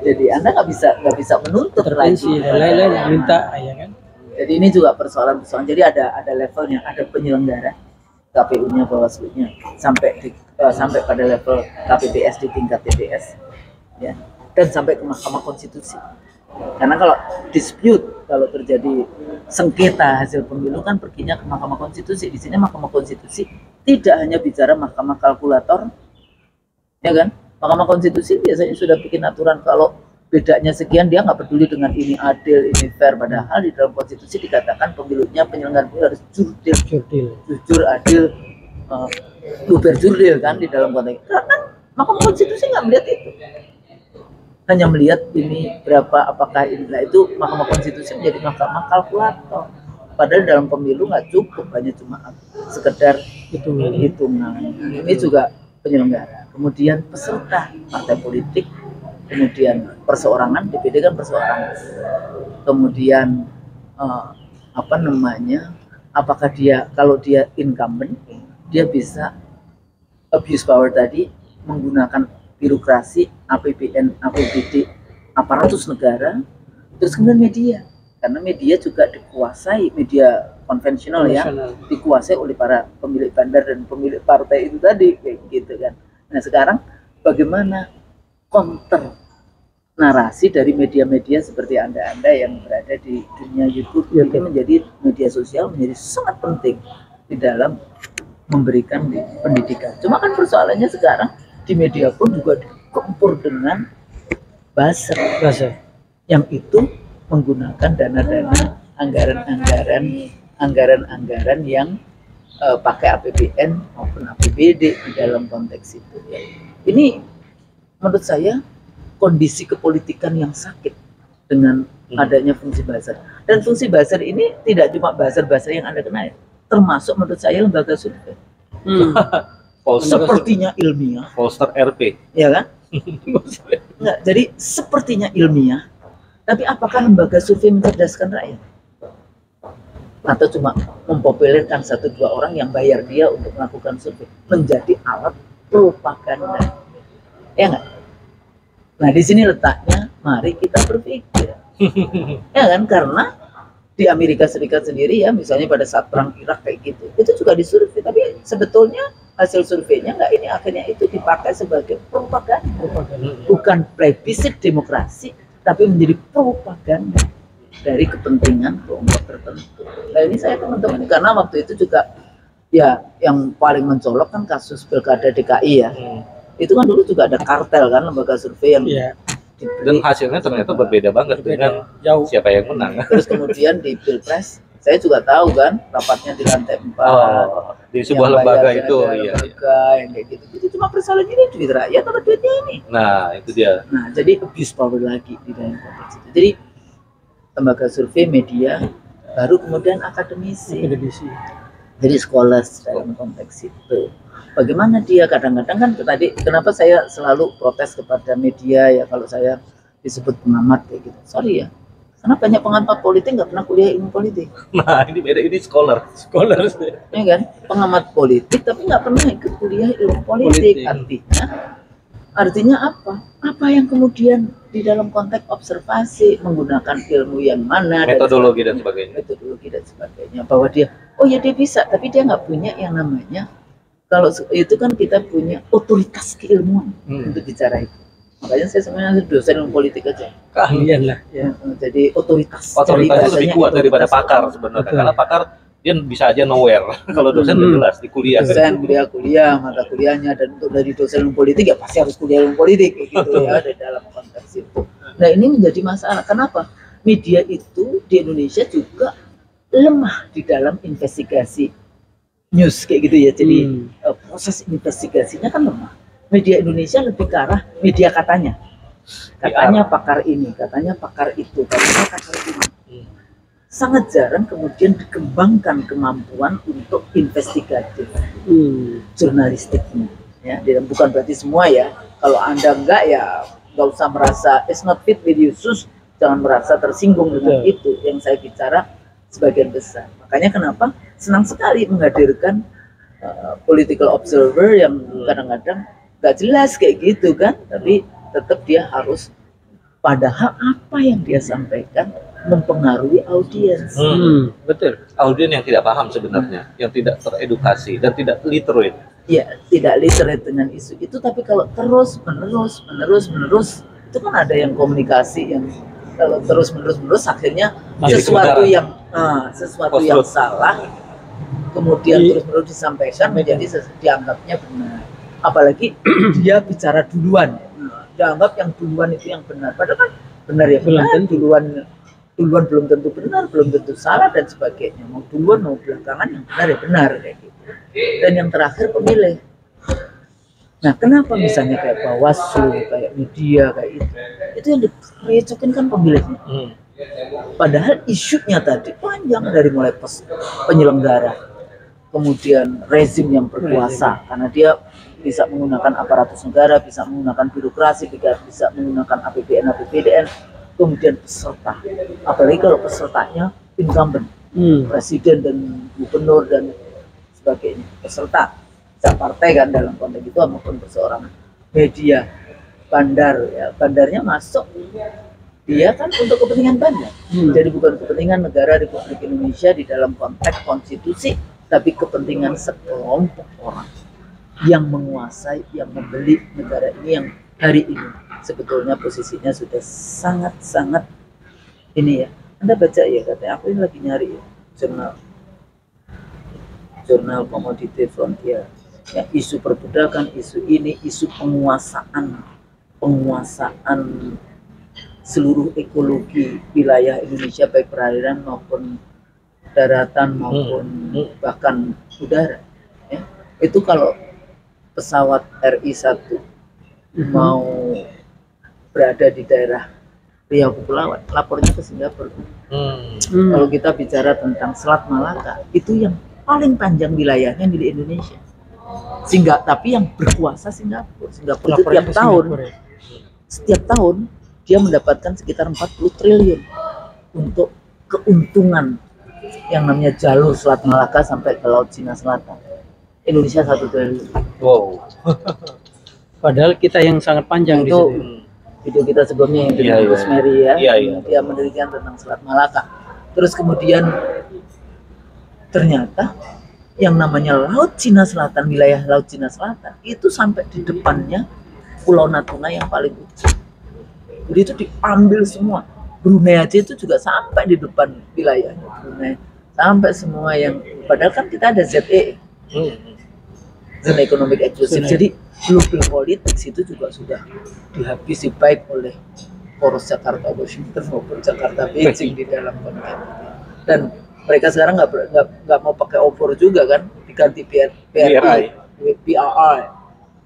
A: Jadi Anda nggak bisa menuntut
C: Intervensi
A: lagi.
C: dan lain-lain minta ya kan.
A: Jadi ini juga persoalan. Jadi ada levelnya, ada penyelenggara, KPU-nya, Bawaslu-nya, sampai pada level KPPS di tingkat TPS, ya, dan sampai ke Mahkamah Konstitusi. Karena kalau dispute, kalau terjadi sengketa hasil pemilu kan perginya ke Mahkamah Konstitusi. Di sini Mahkamah Konstitusi tidak hanya bicara mahkamah kalkulator, ya kan? Mahkamah Konstitusi biasanya sudah bikin aturan kalau bedanya sekian, dia nggak peduli dengan ini adil, ini fair. Padahal di dalam konstitusi dikatakan pemilunya penyelenggara pemilu harus jujur, adil, luber jurdil kan di dalam konteks. Karena Mahkamah Konstitusi nggak melihat itu, hanya melihat ini berapa, apakah ini. Nah, itu Mahkamah Konstitusi menjadi mahkamah kalkulator. Padahal dalam pemilu nggak cukup, hanya cuma sekedar hitungan. Ini juga penyelenggara, kemudian peserta partai politik, kemudian perseorangan, DPD kan perseorangan, kemudian apakah dia, kalau dia incumbent, dia bisa abuse power tadi, menggunakan birokrasi, APBN, APBD, aparatus negara, terus kemudian media, karena media juga dikuasai, media konvensional ya, dikuasai oleh para pemilik bandar dan pemilik partai itu tadi, kayak gitu kan. Nah sekarang bagaimana counter narasi dari media-media seperti Anda yang berada di dunia YouTube ini menjadi media sosial menjadi sangat penting di dalam memberikan pendidikan. Cuma kan persoalannya sekarang di media pun juga dikempur dengan buzzer yang itu menggunakan dana-dana anggaran-anggaran yang pakai APBN maupun APBD di dalam konteks itu. Ya. Ini menurut saya kondisi kepolitikan yang sakit dengan adanya fungsi buzzer. Dan fungsi buzzer ini tidak cuma buzzer yang Anda kenal, termasuk menurut saya lembaga survei. Sepertinya ilmiah.
B: Polster RP.
A: Ya kan? Enggak, jadi sepertinya ilmiah. Tapi apakah lembaga survei mencerdaskan rakyat? Atau cuma mempopulerkan 1-2 orang yang bayar dia untuk melakukan survei, menjadi alat propaganda. Ya enggak? Nah, di sini letaknya, mari kita berpikir. Ya kan? Karena di Amerika Serikat sendiri ya, misalnya pada saat perang Irak kayak gitu, itu juga disurvei, tapi sebetulnya hasil surveinya enggak, ini akhirnya itu dipakai sebagai propaganda. Bukan plebiscit demokrasi, tapi menjadi propaganda dari kepentingan kelompok tertentu. Nah ini saya teman-teman, karena waktu itu juga ya yang paling mencolok kan kasus pilkada DKI ya. Itu kan dulu juga ada kartel kan, lembaga survei yang
B: dan hasilnya ternyata berbeda banget dengan jauh siapa yang menang.
A: Terus kemudian di Pilpres saya juga tahu kan rapatnya di lantai 4
B: di sebuah lembaga itu
A: yang kayak gitu. Itu cuma persoalan ini duit rakyat atau duitnya ini.
B: Nah itu dia.
A: Nah jadi abuse power lagi di dalam konteks itu. Jadi lembaga survei, media, baru kemudian akademisi. Jadi scholars dalam konteks itu. Bagaimana dia kadang-kadang kan tadi, kenapa saya selalu protes kepada media ya kalau saya disebut pengamat kayak gitu. Sorry ya, Karena banyak pengamat politik nggak pernah kuliah ilmu politik,
B: Nah, ini beda, ini scholar.
A: ya kan? Pengamat politik tapi nggak pernah ikut kuliah ilmu politik. Artinya apa? Apa yang kemudian di dalam konteks observasi menggunakan ilmu yang mana,
B: Metodologi dan sebagainya.
A: metodologi dan sebagainya, bahwa dia, oh ya dia bisa, tapi dia nggak punya yang namanya, kalau itu kan kita punya otoritas keilmuan untuk bicara itu. Makanya saya sebenarnya dosen ilmu politik aja,
C: keahlian lah ya.
A: jadi otoritas.
B: Otoritas itu lebih
A: bahasanya
B: kuat daripada
A: otoritas.
B: pakar sebenarnya.
C: Betul.
B: Karena pakar dia bisa aja nowhere. Kalau dosen udah jelas di kuliah.
A: Dosen kuliah mata kuliahnya, dan untuk dari dosen ilmu politik ya pasti harus kuliah ilmu politik kayak gitu ya, di dalam konteks itu. Nah ini menjadi masalah. Kenapa? Media itu di Indonesia juga lemah di dalam investigasi news kayak gitu ya. Jadi proses investigasinya kan lemah. Media Indonesia lebih ke arah media katanya pakar ini, katanya pakar itu, katanya pakar ini. Sangat jarang kemudian dikembangkan kemampuan untuk investigatif jurnalistiknya, ya. Dan bukan berarti semua ya. Kalau Anda enggak, ya nggak usah merasa it's not fit with you, jangan merasa tersinggung dengan itu. Yang saya bicara sebagian besar. Makanya kenapa senang sekali menghadirkan political observer yang kadang-kadang nggak jelas kayak gitu kan, tapi tetap dia harus, padahal apa yang dia sampaikan mempengaruhi audiens.
C: Betul.
B: Audien yang tidak paham sebenarnya, yang tidak teredukasi dan tidak literate.
A: Ya, tidak literate dengan isu itu, tapi kalau terus menerus itu kan ada yang komunikasi yang kalau terus menerus akhirnya sesuatu yang salah kemudian terus menerus disampaikan menjadi belakangnya benar. Apalagi dia bicara duluan, dianggap yang duluan itu yang benar, padahal kan benar ya benar, duluan belum tentu benar, belum tentu salah dan sebagainya. Mau duluan mau belakangan yang benar ya benar kayak gitu. Dan yang terakhir pemilih. Nah, kenapa misalnya kayak Bawaslu, kayak media kayak itu yang direcokin kan pemilihnya. Padahal isunya tadi panjang, dari mulai penyelenggara, kemudian rezim yang berkuasa, karena dia bisa menggunakan aparatus negara, bisa menggunakan birokrasi, bisa menggunakan APBN, APBDN, kemudian peserta. Apalagi kalau pesertanya incumbent, presiden dan gubernur dan sebagainya, peserta bisa partai kan dalam konteks itu, maupun seorang media, bandar ya, bandarnya masuk dia kan untuk kepentingan bandar, jadi bukan kepentingan negara Republik Indonesia di dalam konteks konstitusi, tapi kepentingan sekelompok orang yang menguasai, yang membeli negara ini, yang hari ini sebetulnya posisinya sudah sangat-sangat ini ya. Anda baca ya, katanya aku ini lagi nyari ya, jurnal Commodity Frontier ya, isu perbudakan, isu ini, isu penguasaan seluruh ekologi wilayah Indonesia, baik perairan maupun daratan maupun bahkan udara ya. Itu kalau pesawat RI-1 mau berada di daerah Riau Kepulauan, lapornya ke Singapura. Kalau kita bicara tentang Selat Malaka, itu yang paling panjang wilayahnya milik Indonesia. Tapi yang berkuasa Singapura. Singapura itu setiap tahun dia mendapatkan sekitar 40 triliun untuk keuntungan yang namanya jalur Selat Malaka sampai ke Laut Cina Selatan. Indonesia 1 triliun.
B: Wow.
C: Padahal kita yang sangat panjang
A: itu
C: di situ.
A: Video kita sebelumnya yang dengan Rosemary ya, dia menelitikan tentang Selat Malaka. Terus kemudian ternyata yang namanya Laut Cina Selatan, wilayah Laut Cina Selatan itu sampai di depannya Pulau Natuna yang paling ujung. Jadi itu diambil semua. Brunei aja itu juga sampai di depan wilayahnya Brunei, sampai semua yang, padahal kan kita ada ZEE, Zone Economic Exclusive. Jadi global politics itu juga sudah dihabisi baik oleh poros Jakarta Washington maupun Jakarta Beijing di dalam konteks. Dan mereka sekarang nggak mau pakai obor juga kan, diganti BRI,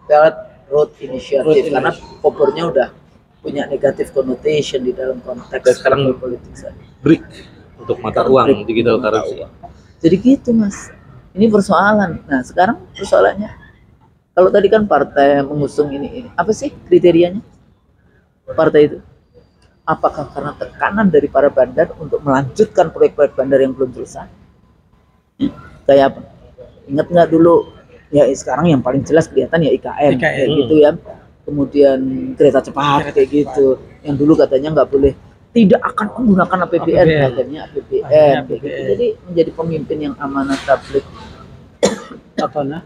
A: Belt Road Initiative, karena obornya udah punya negatif connotation di dalam konteks
B: sekarang
A: politik saja.
B: BRIC untuk mata uang digital currency.
A: Jadi gitu mas, ini persoalan. Nah sekarang persoalannya, kalau tadi kan partai mengusung ini, apa sih kriterianya partai itu? Apakah karena tekanan dari para bandar untuk melanjutkan proyek-proyek bandar yang belum selesai? Kayak apa? Ingat nggak dulu? Ya cepat yang paling jelas kelihatan ya IKN. Kayak gitu ya. Kemudian kereta cepat kayak gitu. Yang dulu katanya nggak boleh, tidak akan menggunakan APBN, katanya APBN kayak gitu. Jadi menjadi pemimpin yang amanah tablik
C: apa nah?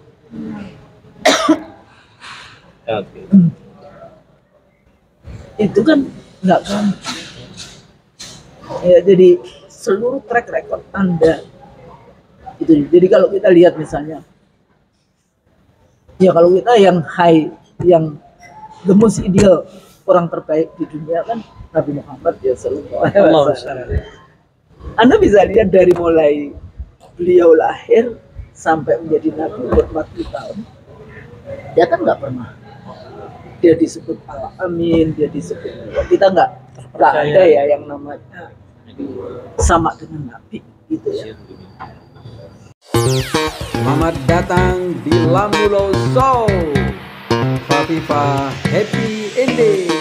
A: Itu kan nggak gampang. Ya, jadi seluruh track record Anda itu. Jadi kalau kita lihat misalnya, ya kalau kita yang high, yang the most ideal, orang terbaik di dunia kan Nabi Muhammad ya sallallahu alaihi wasallam. Anda bisa lihat dari mulai beliau lahir sampai menjadi nabi umur 40 tahun, dia kan nggak pernah dia disebut Al-Amin, dia disebut, kita nggak ada ya yang namanya sama dengan nabi gitu ya.
D: Selamat datang di Lamulo Show. Fafifa Happy Ending.